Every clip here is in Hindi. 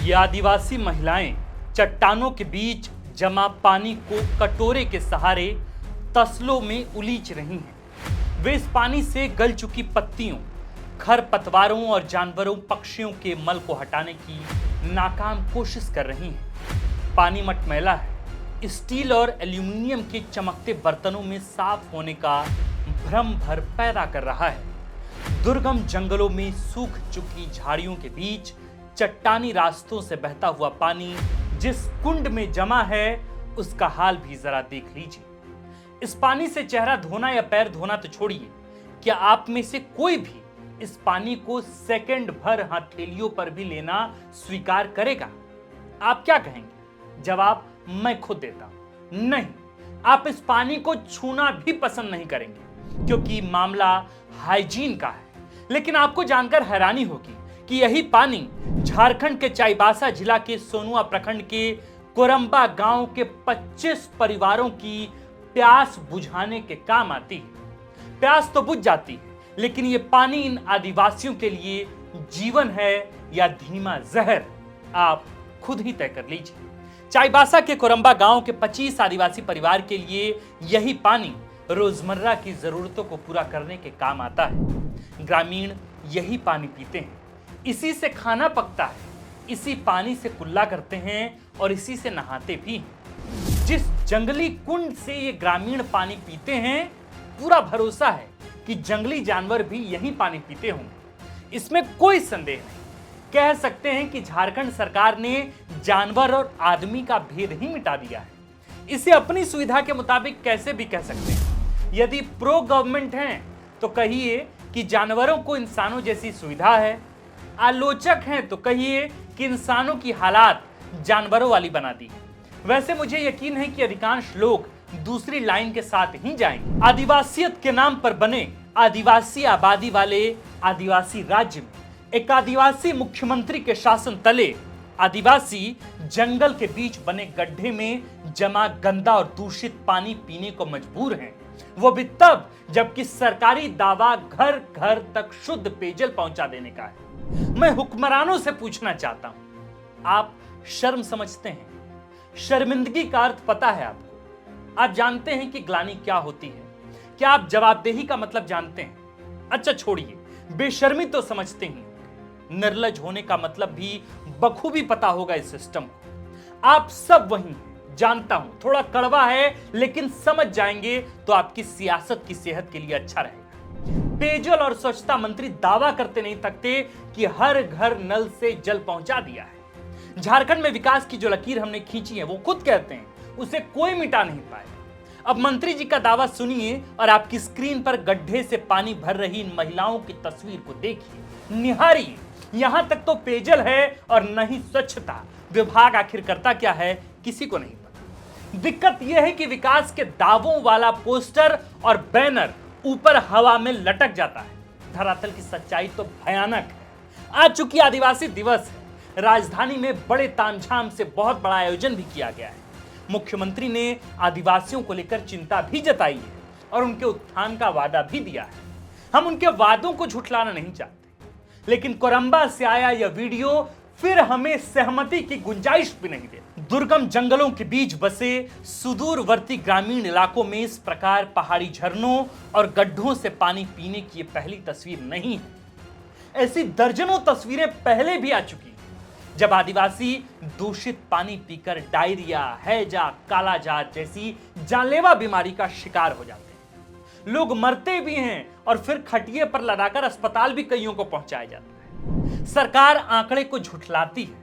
ये आदिवासी महिलाएं चट्टानों के बीच जमा पानी को कटोरे के सहारे तसलों में उलीच रही हैं। वे इस पानी से गल चुकी पत्तियों, खरपतवारों और जानवरों पक्षियों के मल को हटाने की नाकाम कोशिश कर रही हैं। पानी मटमैला है। स्टील और एल्यूमिनियम के चमकते बर्तनों में साफ होने का भ्रम भर पैदा कर रहा है। दुर्गम जंगलों में सूख चुकी झाड़ियों के बीच चट्टानी रास्तों से बहता हुआ पानी जिस कुंड में जमा है उसका हाल भी जरा देख लीजिए। इस पानी से चेहरा धोना या पैर धोना तो छोड़िए, क्या आप में से कोई भी इस पानी को सेकंड भर हथेलियों पर भी लेना स्वीकार करेगा? आप क्या कहेंगे? जवाब मैं खुद देता हूं, नहीं। आप इस पानी को छूना भी पसंद नहीं करेंगे क्योंकि मामला हाइजीन का है। लेकिन आपको जानकर हैरानी होगी कि यही पानी झारखंड के चाईबासा जिला के सोनुआ प्रखंड के कोरंबा गांव के 25 परिवारों की प्यास बुझाने के काम आती है। प्यास तो बुझ जाती है, लेकिन ये पानी इन आदिवासियों के लिए जीवन है या धीमा जहर, आप खुद ही तय कर लीजिए। चाईबासा के कोरंबा गांव के 25 आदिवासी परिवार के लिए यही पानी रोजमर्रा की जरूरतों को पूरा करने के काम आता है। ग्रामीण यही पानी पीते हैं, इसी से खाना पकता है, इसी पानी से कुल्ला करते हैं और इसी से नहाते भी हैं। जिस जंगली कुंड से ये ग्रामीण पानी पीते हैं, पूरा भरोसा है कि जंगली जानवर भी यही पानी पीते होंगे। इसमें कोई संदेह नहीं। कह सकते हैं कि झारखंड सरकार ने जानवर और आदमी का भेद ही मिटा दिया है। इसे अपनी सुविधा के मुताबिक कैसे भी कह सकते हैं। यदि प्रो गवर्नमेंट हैं तो कहिए कि जानवरों को इंसानों जैसी सुविधा है। आलोचक हैं तो कहिए कि इंसानों की हालात जानवरों वाली बना दी है। वैसे मुझे यकीन है कि अधिकांश लोग दूसरी लाइन के साथ ही जाएंगे। आदिवासियत के नाम पर बने आदिवासी आबादी वाले आदिवासी राज्य में एक आदिवासी मुख्यमंत्री के शासन तले आदिवासी जंगल के बीच बने गड्ढे में जमा गंदा और दूषित पानी पीने को मजबूर हैं। वो भी तब जबकि सरकारी दावा घर घर तक शुद्ध पेयजल पहुंचा देने का है। मैं हुक्मरानों से पूछना चाहता हूं, आप शर्म समझते हैं? शर्मिंदगी का अर्थ पता है आपको? आप जानते हैं कि ग्लानि क्या होती है? क्या आप जवाबदेही का मतलब जानते हैं? अच्छा छोड़िए, बेशर्मी तो समझते ही। निर्लज होने का मतलब भी बखूबी पता होगा इस सिस्टम को। आप सब वही हैं, जानता हूं, थोड़ा कड़वा है, लेकिन समझ जाएंगे तो आपकी सियासत की सेहत के लिए अच्छा रहेगा। पेयजल और स्वच्छता मंत्री दावा करते नहीं थकते कि हर घर नल से जल पहुंचा दिया है। झारखंड में विकास की जो लकीर हमने खींची है, वो खुद कहते हैं उसे कोई मिटा नहीं पाए। अब मंत्री जी का दावा सुनिए और आपकी स्क्रीन पर गड्ढे से पानी भर रही इन महिलाओं की तस्वीर को देखिए, निहारिए। यहां तक तो पेयजल है और न ही स्वच्छता विभाग आखिर करता क्या है, किसी को नहीं पता। दिक्कत यह है कि विकास के दावों वाला पोस्टर और बैनर ऊपर हवा में लटक जाता है। धरातल की सच्चाई तो भयानक है। आज चूंकि आदिवासी दिवस है, राजधानी में बड़े तामझाम से बहुत बड़ा आयोजन भी किया गया है। मुख्यमंत्री ने आदिवासियों को लेकर चिंता भी जताई है और उनके उत्थान का वादा भी दिया है। हम उनके वादों को झुठलाना नहीं चाहते, लेकिन कोरंबा से आया यह वीडियो फिर हमें सहमति की गुंजाइश भी नहीं देता। दुर्गम जंगलों के बीच बसे सुदूरवर्ती ग्रामीण इलाकों में इस प्रकार पहाड़ी झरनों और गड्ढों से पानी पीने की ये पहली तस्वीर नहीं है। ऐसी दर्जनों तस्वीरें पहले भी आ चुकी हैं, जब आदिवासी दूषित पानी पीकर डायरिया, हैजा, कालाजार जैसी जानलेवा बीमारी का शिकार हो जाते हैं। लोग मरते भी हैं और फिर खटिए पर लदाकर अस्पताल भी कईयों को पहुंचाया जाता है। सरकार आंकड़े को झुठलाती है,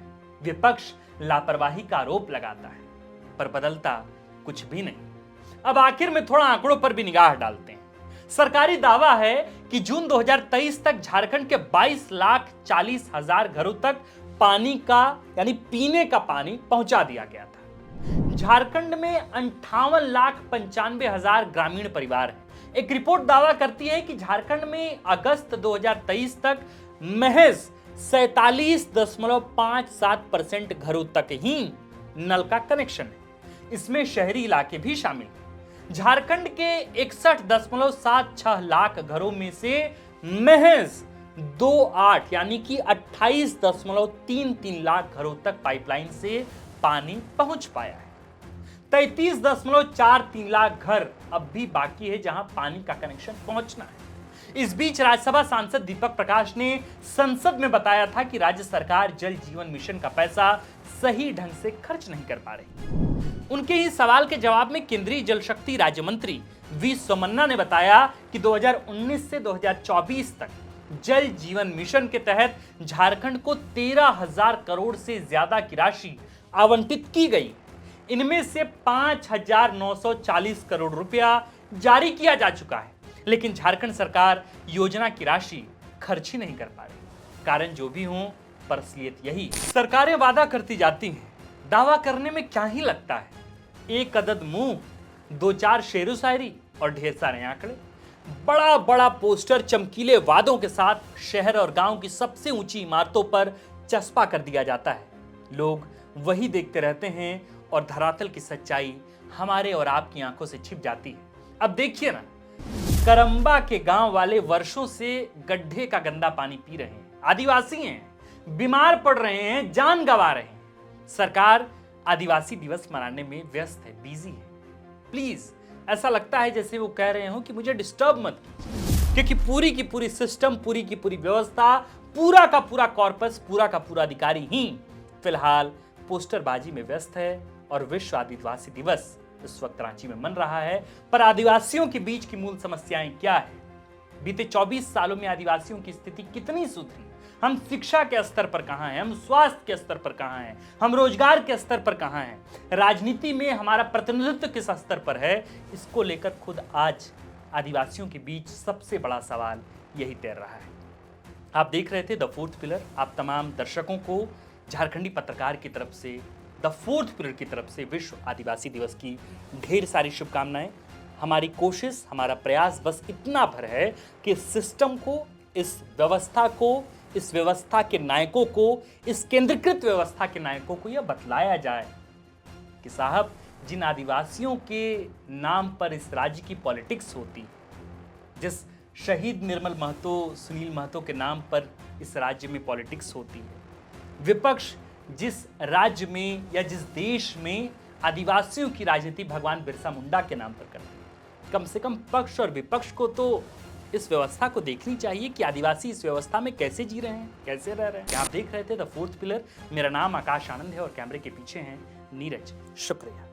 विपक्ष लापरवाही का आरोप लगाता है, पर बदलता कुछ भी नहीं। अब आखिर में थोड़ा आंकड़ों पर भी निगाह डालते हैं। सरकारी दावा है कि जून 2023 तक झारखंड के 22,40,000 घरों तक पानी का यानी पीने का पानी पहुंचा दिया गया था। झारखंड में 58,95,000 ग्रामीण परिवार हैं। एक रिपोर्ट दावा करती है कि झारखंड में अगस्त 2023 तक महज 47.57% घरों तक ही नल का कनेक्शन है। इसमें शहरी इलाके भी शामिल हैं। झारखंड के 61.76 लाख घरों में से महज 28 यानी कि 28.33 लाख घरों तक पाइपलाइन से पानी पहुंच पाया है। 33.43 लाख घर अब भी बाकी है जहां पानी का कनेक्शन पहुंचना है। इस बीच राज्यसभा सांसद दीपक प्रकाश ने संसद में बताया था कि राज्य सरकार जल जीवन मिशन का पैसा सही ढंग से खर्च नहीं कर पा रही। उनके ही सवाल के जवाब में केंद्रीय जल शक्ति राज्य मंत्री वी सोमन्ना ने बताया कि 2019 से 2024 तक जल जीवन मिशन के तहत झारखंड को 13,000 करोड़ से ज्यादा की राशि आवंटित की गई। इनमें से 5,940 करोड़ रुपया जारी किया जा चुका है, लेकिन झारखंड सरकार योजना की राशि खर्च ही नहीं कर पा रही। कारण जो भी हो, पर असलियत यही, सरकारें वादा करती जाती हैं, दावा करने में क्या ही लगता है। एक अदद मुंह, 2-4 शेरो शायरी और ढेर सारे आंकड़े, बड़ा बड़ा पोस्टर चमकीले वादों के साथ शहर और गांव की सबसे ऊंची इमारतों पर चस्पा कर दिया जाता है। लोग वही देखते रहते हैं और धरातल की सच्चाई हमारे और आपकी आंखों से छिप जाती है। अब देखिए ना, करंबा के गांव वाले वर्षों से गड्ढे का गंदा पानी पी रहे हैं, आदिवासी हैं, बीमार पड़ रहे हैं, जान गंवा रहे हैं। सरकार आदिवासी दिवस मनाने में व्यस्त है, बिजी है। प्लीज, ऐसा लगता है जैसे वो कह रहे हो कि मुझे डिस्टर्ब मत कीजिए, क्योंकि पूरी की पूरी सिस्टम, पूरी की पूरी व्यवस्था, पूरा का पूरा कॉर्पस, पूरा का पूरा अधिकारी ही फिलहाल पोस्टरबाजी में व्यस्त है। और विश्व आदिवासी दिवस इस वक्त रांची में मन रहा है, पर आदिवासियों के बीच की मूल समस्याएं क्या है? बीते 24 सालों में आदिवासियों की स्थिति कितनी सुधरी? हम शिक्षा के स्तर पर कहां हैं? हम स्वास्थ्य के स्तर पर कहां हैं? हम रोजगार के स्तर पर कहां हैं? राजनीति में हमारा प्रतिनिधित्व किस स्तर पर है? इसको लेकर खुद आज आदिवासियों के बीच सबसे बड़ा सवाल यही तैर रहा है। आप देख रहे थे द फोर्थ पिलर। आप तमाम दर्शकों को झारखंडी पत्रकार की तरफ से, द फोर्थ पिलर की तरफ से विश्व आदिवासी दिवस की ढेर सारी शुभकामनाएं। हमारी कोशिश, हमारा प्रयास बस इतना भर है कि इस सिस्टम को, इस व्यवस्था को, इस व्यवस्था के नायकों को, इस केंद्रीकृत व्यवस्था के नायकों को यह बतलाया जाए कि साहब, जिन आदिवासियों के नाम पर इस राज्य की पॉलिटिक्स होती, जिस शहीद निर्मल महतो, सुनील महतो के नाम पर इस राज्य में पॉलिटिक्स होती है, विपक्ष जिस राज्य में या जिस देश में आदिवासियों की राजनीति भगवान बिरसा मुंडा के नाम पर करती है, कम से कम पक्ष और विपक्ष को तो इस व्यवस्था को देखनी चाहिए कि आदिवासी इस व्यवस्था में कैसे जी रहे हैं, कैसे रह रहे हैं। आप देख रहे थे द फोर्थ पिलर। मेरा नाम आकाश आनंद है और कैमरे के पीछे हैं नीरज। शुक्रिया।